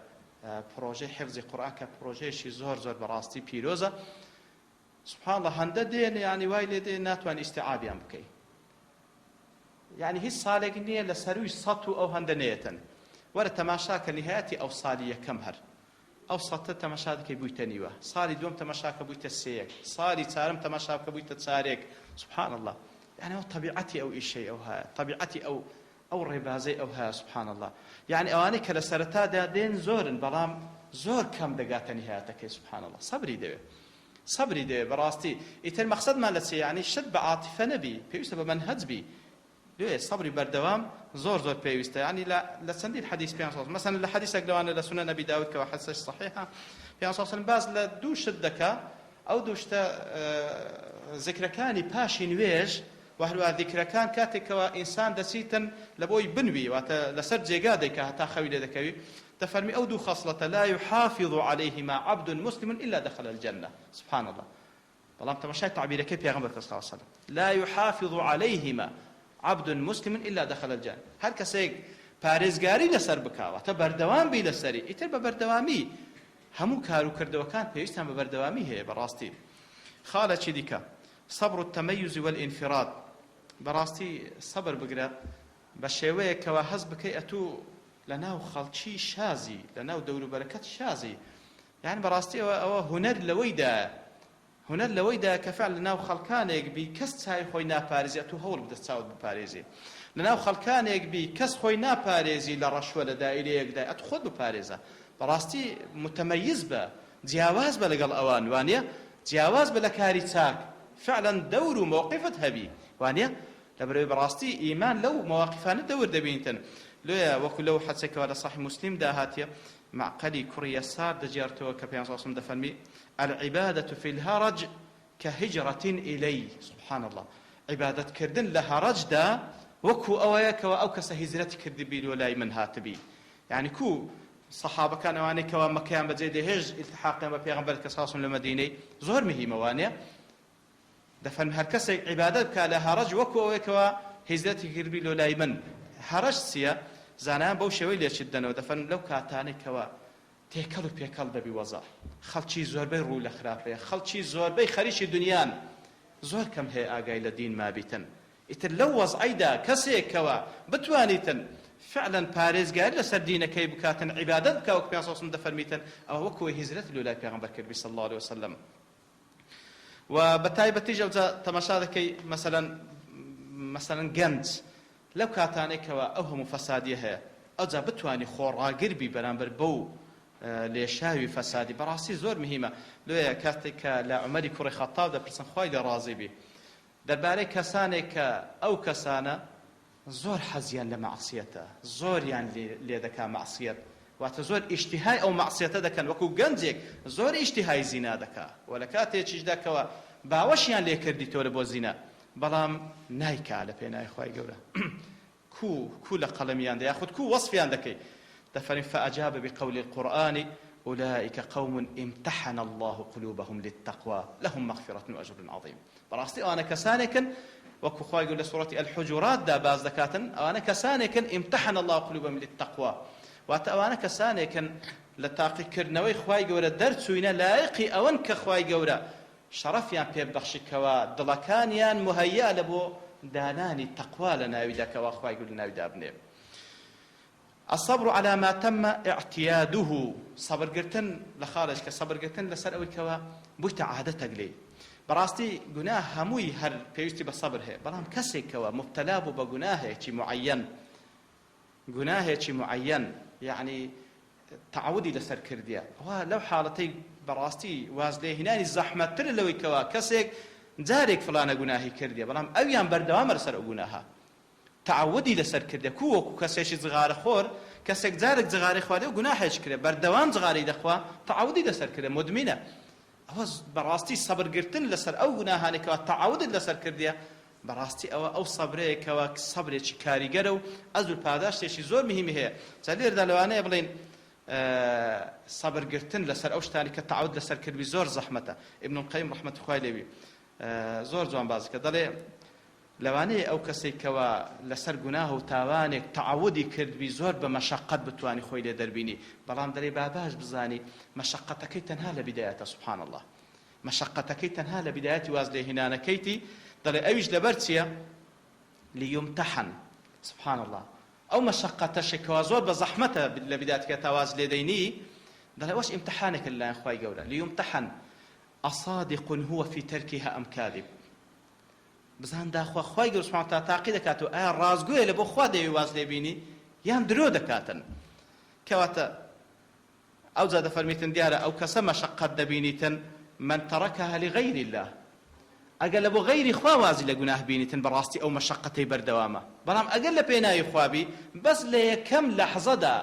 بروجي حفظ القرآن كبروجي شي زور براستي بيروزا سبحان الله هندا دين يعني وايلي دين ناتوان استيعابيان بكي يعني هي صالح نية لسروي سطو أو هندا نية ورا تماشاك نهايتي أو صالية كمهر أو سطة تماشاك بويتنيوه صالي دوم تماشاك بويت السيك صالي تارم تماشاك بويت تساريك سبحان الله يعني هو طبيعتي أو شيء أو ها طبيعتي أو ربازي أو ها سبحان الله يعني أواني كلا سرتا دين زورن بلام زۆر کەم دەگاتە نهایەتەکەی سبحان الله سەبری دەوێ بەڕاستی ئیتر مەقسەدمان لە چی یعنی شت بە عاتیفە نەبی پێویستە بە مەنهەج بی دوێ سەبری بەردەوام زۆر پێویستە یعنی لە چەندین حەدیث پێیان سەڵ مەسەن لە حەدیثێک لەوانە لە سونە نەبی داود کەەوە حەدیث صحیحە پێیان سەڵ باز لە دوو شت دەکا ئەو دوو شتە ذکرەکانی پاشی نوێژ وهروە ذکرەکان کاتێکەوە ئینسان دەچیتن لە بۆی بنوی واتە لەسەر جێگا دەیکا هەتا خەوی لێ دەکەوی دەفەرمی ئەو دوو خەصلەتە لا يحافظ عليهما عبد مسلم إلا دخل الجنة سبحان الله بەڵام تەماشای تعبیرەکەی پێغەمبەر صلی الله عليه وسلم لا يحافظ عليهما عبد مسلم إلا دخل الجنة هەر کەسێک پارێزگاری لەسەر بکاوەتە بەردەوام بی لەسەری ئیتر بە بەردەوامی هەموو کار و کردەوەکان پێویستیان بە بەردەوامی هەیە بەڕاستی خاڵێکی دیکە صبر التميز والانفراد بەڕاستی سەبر بگرە بە شێوەیەکەوە هەز بکەی ئەتوو لەناو خەڵکی شازی لەناو دەوروبەرەکەت شازی یعنی بەڕاستی ئەوە هونەر لەوەیدا کە فعل لەناو خەڵکانێک بی کەس چای خۆی ناپارێزی ئەتوو هەوڵ بدە چاوت بپارێزی لەناو خەڵکانێک بی کەس خۆی ناپارێزی لە ڕەشوە لە دائیرەیەکدا ئەتوو خۆت بپارێزە بەڕاستی متمەیز بە جیاواز بە لەگەڵ ئەوان وانە جیاواز بە لە کاری چاک فعلا دەور و موقفت هەبی وانە لەبەرەوەی بەڕاستی ئیمان لەو مواقفانە دەور دەبینتن لێە وەکو لەو حەدیثێکەوە لە صحیح مسلم داهاتیە معقەلی کوڕی یەسار دەجێڕتەوە کە پێیان سەڵ دەفەرمی العبادة في الهرج كهجرة إلي سبحان الله عبادة كردن لهرجدا وكو أوياكوا أو كسا هجرة كردبي ولاي من هاتبي يعني كو صحابة كانوا واني كوا مكان بجيد هج التحاقا ببيغمبر كساس لمدينة زور مهمة وانيا دفن هركسا عبادة كالهرج وكو أوياكوا هجرة كردبي ولاي من هرج سيا زانان بو شوي ليش الدنو دفن لو كاتاني كوا تێکەڵ و پێکەڵ دەبی وەزە خەڵکی زۆربەی ڕوو لە خراپەیە خەڵکی زۆربەی خەریکی دنیان زۆر کەم هەیە ئاگای لە دین مابیتن ئیتر لەو وەزعیدا کەسێکەوە بتوانیتن فعلا پارێزگاری لەسەر دینەکەی بکاتن عیبادەت بکە وەک پێیان سەڵ دەفەرمیتن ئەوە وەکوی هیجرەت لەلای پێغەمبەر کردی صلی الله عليه وسلم و بەتایبەتیش ئەوجا تەماشا دەکەی مەسەلەن گەنج لەو کاتانێکەوە ئەو هەموو فەسادیە هەیە ئەوجا بتوانی خۆڕاگر بی بەرامبەر بەو لێشاوی فەسادی بەڕاستی زۆر مهمە لێیە کاتێک کە لە عومەری کوڕی خەتاب دەپرسن خوای لە ڕازی بی دەربارەی کەسانێک کە ئەو کەسانە زۆر حەزیان لە مەعسیەتە زۆریان لێ دەکا مەعسیەت واتە زۆر ئیشتیهای ئەو مەعسیەتە دەکەن وەکو گەنجێک زۆر ئیشتیهای زینا دەکا و لە کاتێکیشدا کەوە باوەشیان لێ کردیتەوە لە بۆ زینا بەڵام نایکا لە پێناوی خوای گەورە كو لقلميان ياخذ كو وصفيان ذكي دفن فأجاب بقول القرآن أولئك قوم امتحن الله قلوبهم للتقوى لهم مغفرة وأجر عظيم براستي أنا كسانكن وكو خواي يقول سورة الحجرات دا باز ذكاتن أنا كسانكن امتحن الله قلوبهم للتقوى وأنا كسانكن لتاقي كرنوي خواي يقول الدرس وين لايقي أون كخواي يقول شرفيان بيبخشي كوا دلكانيان مهيئة لبو داناني تقوى لناويدا كوا خواي يقول لناويدا ابنه الصبر على ما تم اعتياده صبر قرتن لخارج كصبر قرتن لسر أوي كوا بويت عادتك لي براستي جناه هموي هر بيوستي بالصبر هي برام كسي كوا مبتلى بجناه شيء معين جناه شيء معين يعني تعودي لسر كرديا ولو حالتي براستي وازلي هناني الزحمة ترى لوي كوا كسي جارك فلانة جناهي كرديا برام أويان بردوام رسر جناها تعودي لسر كرديا كو كسيش زغار خور كسك جارك زغاري خواري وجناحش كرديا بردوام زغاري دخوا تعودي لسر كرديا مدمنة هو براستي صبر قرتن لسر أو جناهانك تعودي لسر كرديا براستي أو صبرك أو صبرك كاري جرو أزول باداش تيجي زور مهم هي زلير دلوانة يبلين صبر قرتن لسر أوش تاني كتعود لسر كردي زور زحمته ابن القيم رحمة الله عليه زۆر جوان باز کە دەڵێ لەوانەیە ئەو کەسێک کەوە لەسەر گوناه و تاوانێک تعودی کردبی زۆر بە مەشەقەت بتوانی خۆی لێ دەربینی بەڵام دەڵێ باباش بزانی مەشەقەتەکەی تەنها لە بیدایەتە سبحان الله مەشەقەتەکەی تەنها لە بیدایەتی واز لێ هێنانەکەیتی دەڵێ ئەویش لەبەر چییە ليمتحن سبحان الله ئەو مەشەقەتەشێکەوە زۆر بە زەحمەتە لە بیدایەتەکە تاواز لێ دەینی دەڵێ وەش ئیمتحانێکە لەلایەن خوای گەورە ليمتحن أصادق هو في تركها أم كاذب بزان داخوا خواي قرص معتا تعقيد كاتو رازقوه لبو خوا دي واز لبيني يام درو دكاتن كواتا أو زاد فرميتن ديارة أو كسما شقت دبينيتن من تركها لغير الله ئەگەر لە بۆ غەیری خوا وازی لە گوناه بینیتن بەڕاستی ئەو مەشەقەتەی بەردەوامە بەڵام ئەگەر لە پێناوی خوابی بەس لە یەکەم لەحزەدا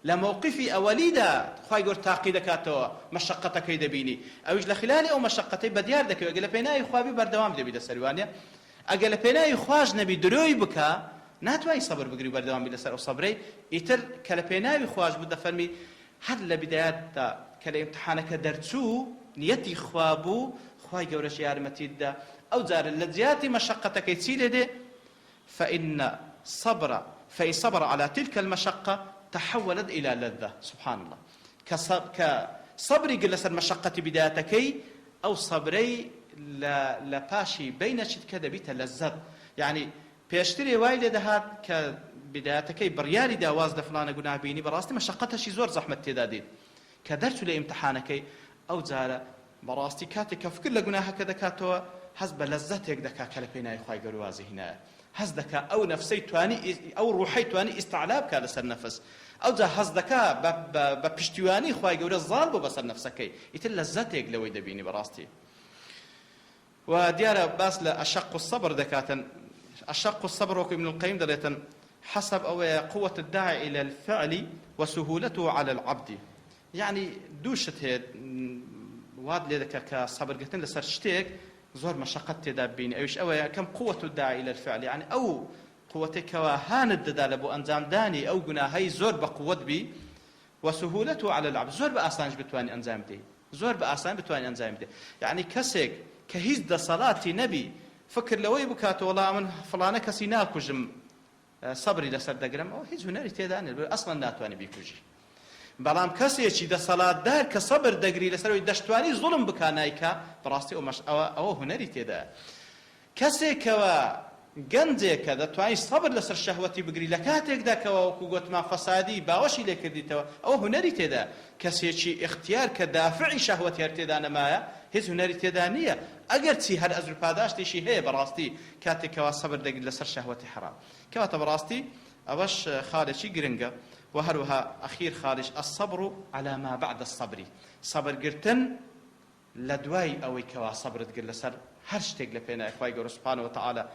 لە مووقفی ئەوەلیدا خوای گەورە تاقی دەکاتەوە مەشەقەتەکەی دەبینی ئەویش لە خلالی ئەو مەشەقەتەی بەدیار دەکەوێت ئەگەر لە پێناوی خوابی بەردەوام دەبی لەسەر وانە ئەگەر لە پێناوی خواش نەبی درۆی بکە ناتوانانی سەبر بگری بەردەوام بی لەسەر ئەو سەبرەی ئیتر کە لە پێناوی خواش بوو دەفەرمی هەر لە بیدایەتدا کە لە ئیمتحانەکە دەرچوو نیەتی خوا بوو خوای گەورەش یارمەتیتدا أو زار الذيات مشقتك يتسيل فإن صبر على تلك المشقة تحولت إلى لذة سبحان الله كصبري قل سر مشقة بدايتك أو صبري لباشي بين شد كذا بيت لذة يعني بيشتري وايد هذا كبدايتك بريالي داواز دفلان قناه بيني براستي مشقتها شي زور زحمة تدادين كدرت لامتحانك أو زار براستي كاتك في كل قناه كذا كاتوا حزب لذتك دكا كلبيناي خوای گەورە وازی هنا حز دكا او نفسي تواني او روحي تواني استعلاب كذا سر نفس او ذا حز دكا بپشتیوانی خوای گەورە زال بو بسر نفسكي يتل لذتك لوي دبيني براستي وديار باس لاشق الصبر دكاتن اشق الصبر وكم ابن القيم دليتن حسب او قوه الداعي الى الفعل وسهولته على العبد يعني دوشت هي واد لذكا كصبر قتن لسر شتيك زور مشقت تدابين ايش او كم قوه الداعي الى الفعل يعني او قوتك وهان الدال ابو انزام داني او جناهي زور بقوه بي وسهولته على العبد زور باسانج بتواني انزام دي زور باسان بتواني انزام دي يعني كسك كهيز د صلاه نبي فكر لوي بكات والله من فلانه كسينا كجم صبري لسر دقرم او هيز هنري تدان اصلا ناتواني بيكوجي بەڵام کەسێکی دەسەڵاتدار کە سەبر دەگری لەسەرەوەی دەشتوانی زوڵم بکانایکە بەڕاستی ئەوە هونەری تێدایە کەسێکەوە گەنجێکە دەتوانی سەبر لەسەر شەهوەتی بگری لە کاتێکدا کەەوە وەکو گوتمان فەسادی باوەشی لێ کردیتەوە ئەوە هونەری تێدا کەسێکی اختیار کە دافعی شەهوەتی هەر تێدا نەمایە هیچ هونەری تێدا نییە ئەگەر چی هەر ئەزر پاداشتێکی هەیە بەڕاستی کاتێکەوە سەبر دەگری لەسەر شەهوەتی حرام کەواتە بەڕاستی ئەوەش خاڵێکی گرنگە وهروها أخير خارج الصبر على ما بعد الصبر صبر قرتن لدواي أو كوا صبر تقول لسر هرشتك لبينا إخوائي قول سبحانه وتعالى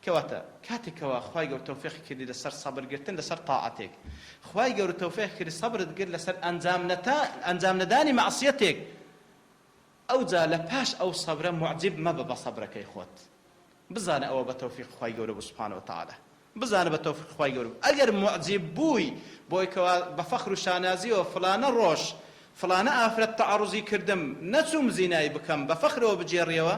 كواتا كاتي كوا إخوائي قول توفيق كدي لسر صبر قرتن لسر طاعتك إخوائي قول توفيق كدي صبر تقول لسر أنزام نداني معصيتك أو ذا لباش أو صبر معجب ما ببا صبرك يا إخوات بزان أو بتوفيق إخوائي قول سبحانه وتعالى بزانه بتوفيق خوای گەورە ئەگەر معجب بووی بۆی کەوا بە فەخر و شانازی و فلانە ڕۆژ فلانە ئافرەت تەعەڕوزی کردم نەچووم زینای بکەم بە فەخرەوە بجێڕیەوە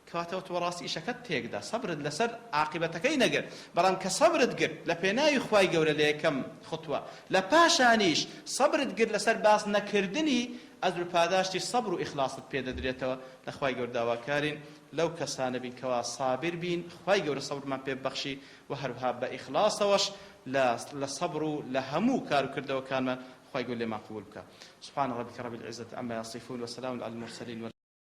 کەواتەوە تۆ ڕاستی ئیشەکەت تێکدا سەبرت لەسەر عاقبەتەکەی نەگرت بەڵام کە سەبرت گرت لە پێناوی خوای گەورە لە یەکەم خوتوە لە پاشانیش سەبرت گرت لەسەر باس نەکردنی ئەجر و پاداشتی سەبر و ئیخلاست پێدەدرێتەوە لە خوای گەورە داواکارین لو كسان بين كوا صابر بين خواي جور الصبر ما بيبخشي وهرها بإخلاص وش لا صبر لهمو كارو كردو كان خواي جور لما قبولك سبحان ربك رب العزة عما يصفون وسلام على المرسلين